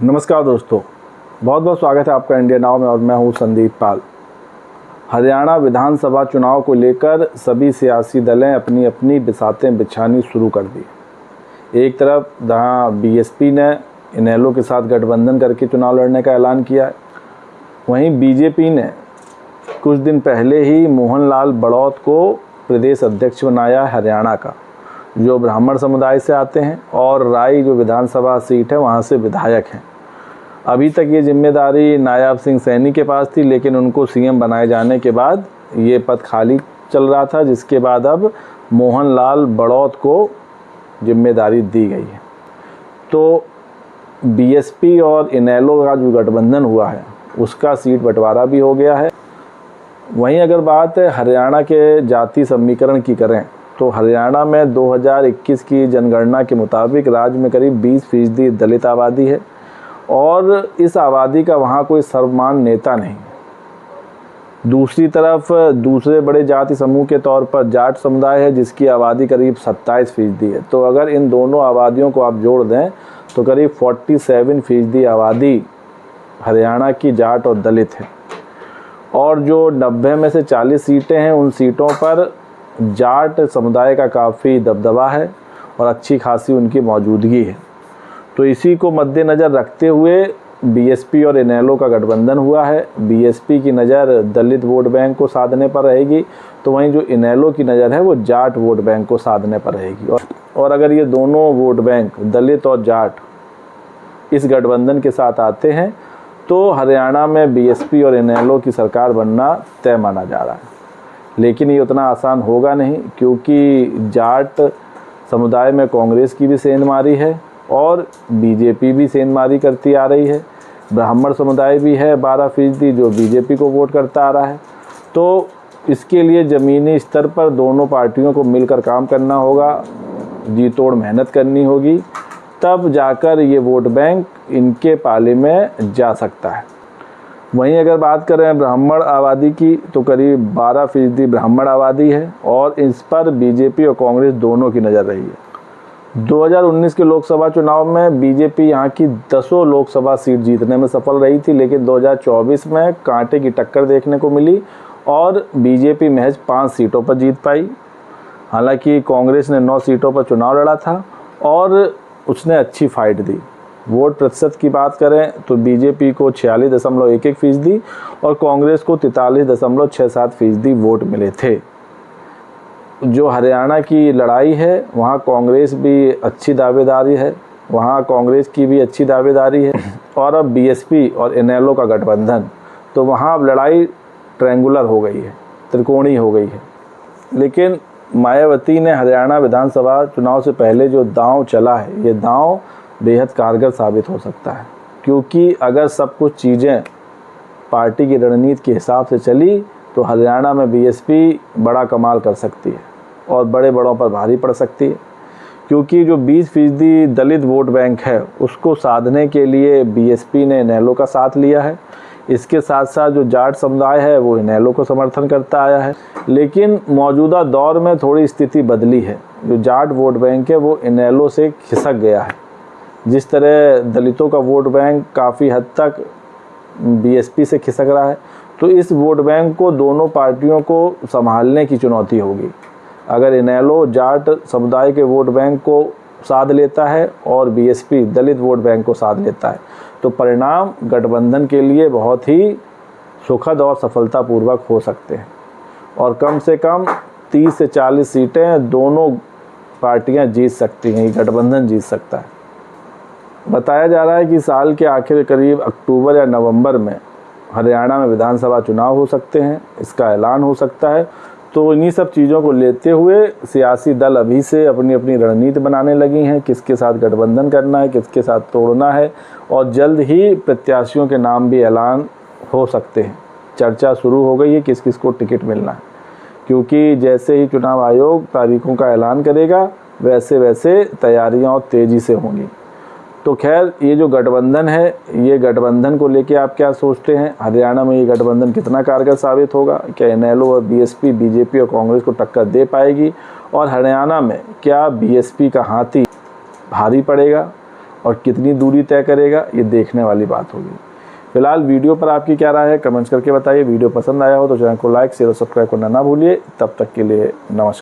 नमस्कार दोस्तों, बहुत बहुत स्वागत है आपका इंडिया नाउ में और मैं हूं संदीप पाल। हरियाणा विधानसभा चुनाव को लेकर सभी सियासी दलें अपनी अपनी बिसातें बिछानी शुरू कर दी। एक तरफ जहां बीएसपी ने इनेलो के साथ गठबंधन करके चुनाव लड़ने का ऐलान किया है, वहीं बीजेपी ने कुछ दिन पहले ही मोहन लाल बड़ौत को प्रदेश अध्यक्ष बनाया हरियाणा का, जो ब्राह्मण समुदाय से आते हैं और राई जो विधानसभा सीट है वहाँ से विधायक हैं। अभी तक ये जिम्मेदारी नायब सिंह सैनी के पास थी, लेकिन उनको सीएम बनाए जाने के बाद ये पद खाली चल रहा था, जिसके बाद अब मोहन लाल बड़ौत को जिम्मेदारी दी गई है। तो बीएसपी और इनेलो का जो गठबंधन हुआ है उसका सीट बंटवारा भी हो गया है। वहीं अगर बात हरियाणा के जाति समीकरण की करें तो हरियाणा में 2021 की जनगणना के मुताबिक राज्य में करीब 20% दलित आबादी है और इस आबादी का वहाँ कोई सर्वमान्य नेता नहीं। दूसरी तरफ दूसरे बड़े जाति समूह के तौर पर जाट समुदाय है, जिसकी आबादी करीब 27% है। तो अगर इन दोनों आबादियों को आप जोड़ दें तो करीब 47% आबादी हरियाणा की जाट और दलित है। और जो 90 में से 40 सीटें हैं, उन सीटों पर जाट समुदाय का काफ़ी दबदबा है और अच्छी खासी उनकी मौजूदगी है। तो इसी को मद्देनज़र रखते हुए बीएसपी और इनेलो का गठबंधन हुआ है। बीएसपी की नज़र दलित वोट बैंक को साधने पर रहेगी, तो वहीं जो इनेलो की नज़र है वो जाट वोट बैंक को साधने पर रहेगी। और अगर ये दोनों वोट बैंक दलित और जाट इस गठबंधन के साथ आते हैं तो हरियाणा में बीएसपी और इनेलो की सरकार बनना तय माना जा रहा है। लेकिन ये उतना आसान होगा नहीं, क्योंकि जाट समुदाय में कांग्रेस की भी सेंधमारी है और बीजेपी भी सेंधमारी करती आ रही है। ब्राह्मण समुदाय भी है 12% जो बीजेपी को वोट करता आ रहा है। तो इसके लिए ज़मीनी स्तर पर दोनों पार्टियों को मिलकर काम करना होगा, जी तोड़ मेहनत करनी होगी, तब जाकर ये वोट बैंक इनके पाले में जा सकता है। वहीं अगर बात करें ब्राह्मण आबादी की तो करीब 12% ब्राह्मण आबादी है और इस पर बीजेपी और कांग्रेस दोनों की नज़र रही है। 2019 के लोकसभा चुनाव में बीजेपी यहाँ की 10 लोकसभा सीट जीतने में सफल रही थी, लेकिन 2024 में कांटे की टक्कर देखने को मिली और बीजेपी महज 5 सीटों पर जीत पाई। हालांकि कांग्रेस ने 9 सीटों पर चुनाव लड़ा था और उसने अच्छी फाइट दी। वोट प्रतिशत की बात करें तो बीजेपी को 46.11% और कांग्रेस को 43.67% वोट मिले थे। जो हरियाणा की लड़ाई है वहाँ कांग्रेस भी अच्छी दावेदारी है, वहाँ कांग्रेस की भी अच्छी दावेदारी है। और अब बीएसपी और इनेलो का गठबंधन, तो वहाँ अब लड़ाई ट्रायंगुलर हो गई है, त्रिकोणीय हो गई है। लेकिन मायावती ने हरियाणा विधानसभा चुनाव से पहले जो दांव चला है, ये दांव बेहद कारगर साबित हो सकता है, क्योंकि अगर सब कुछ चीज़ें पार्टी की रणनीति के हिसाब से चली तो हरियाणा में बीएसपी बड़ा कमाल कर सकती है और बड़े बड़ों पर भारी पड़ सकती है। क्योंकि जो 20% दलित वोट बैंक है उसको साधने के लिए बीएसपी ने इनेलो का साथ लिया है। इसके साथ साथ जो जाट समुदाय है वो इनेलो को समर्थन करता आया है। लेकिन मौजूदा दौर में थोड़ी स्थिति बदली है, जो जाट वोट बैंक है वो इनेलो से खिसक गया है। जिस तरह दलितों का वोट बैंक काफ़ी हद तक बीएसपी से खिसक रहा है, तो इस वोट बैंक को दोनों पार्टियों को संभालने की चुनौती होगी। अगर इनेलो जाट समुदाय के वोट बैंक को साध लेता है और बीएसपी दलित वोट बैंक को साध लेता है, तो परिणाम गठबंधन के लिए बहुत ही सुखद और सफलतापूर्वक हो सकते हैं और कम से कम 30 से 40 सीटें दोनों पार्टियां जीत सकती हैं, ये गठबंधन जीत सकता है। बताया जा रहा है कि साल के आखिर करीब अक्टूबर या नवंबर में हरियाणा में विधानसभा चुनाव हो सकते हैं, इसका ऐलान हो सकता है। तो इन्हीं सब चीज़ों को लेते हुए सियासी दल अभी से अपनी अपनी रणनीति बनाने लगी हैं, किसके साथ गठबंधन करना है, किसके साथ तोड़ना है, और जल्द ही प्रत्याशियों के नाम भी ऐलान हो सकते हैं। चर्चा शुरू हो गई है किस किस को टिकट मिलना है, क्योंकि जैसे ही चुनाव आयोग तारीखों का ऐलान करेगा वैसे वैसे तैयारियां और तेज़ी से होंगी। तो खैर, ये जो गठबंधन है, ये गठबंधन को लेके आप क्या सोचते हैं? हरियाणा में ये गठबंधन कितना कारगर साबित होगा? क्या इनेलो और बीएसपी बीजेपी और कांग्रेस को टक्कर दे पाएगी? और हरियाणा में क्या बीएसपी का हाथी भारी पड़ेगा? और कितनी दूरी तय करेगा, ये देखने वाली बात होगी। फिलहाल वीडियो पर आपकी क्या राय है, कमेंट्स करके बताइए। वीडियो पसंद आया हो तो चैनल को लाइक शेयर और सब्सक्राइब करना ना भूलिए। तब तक के लिए नमस्कार।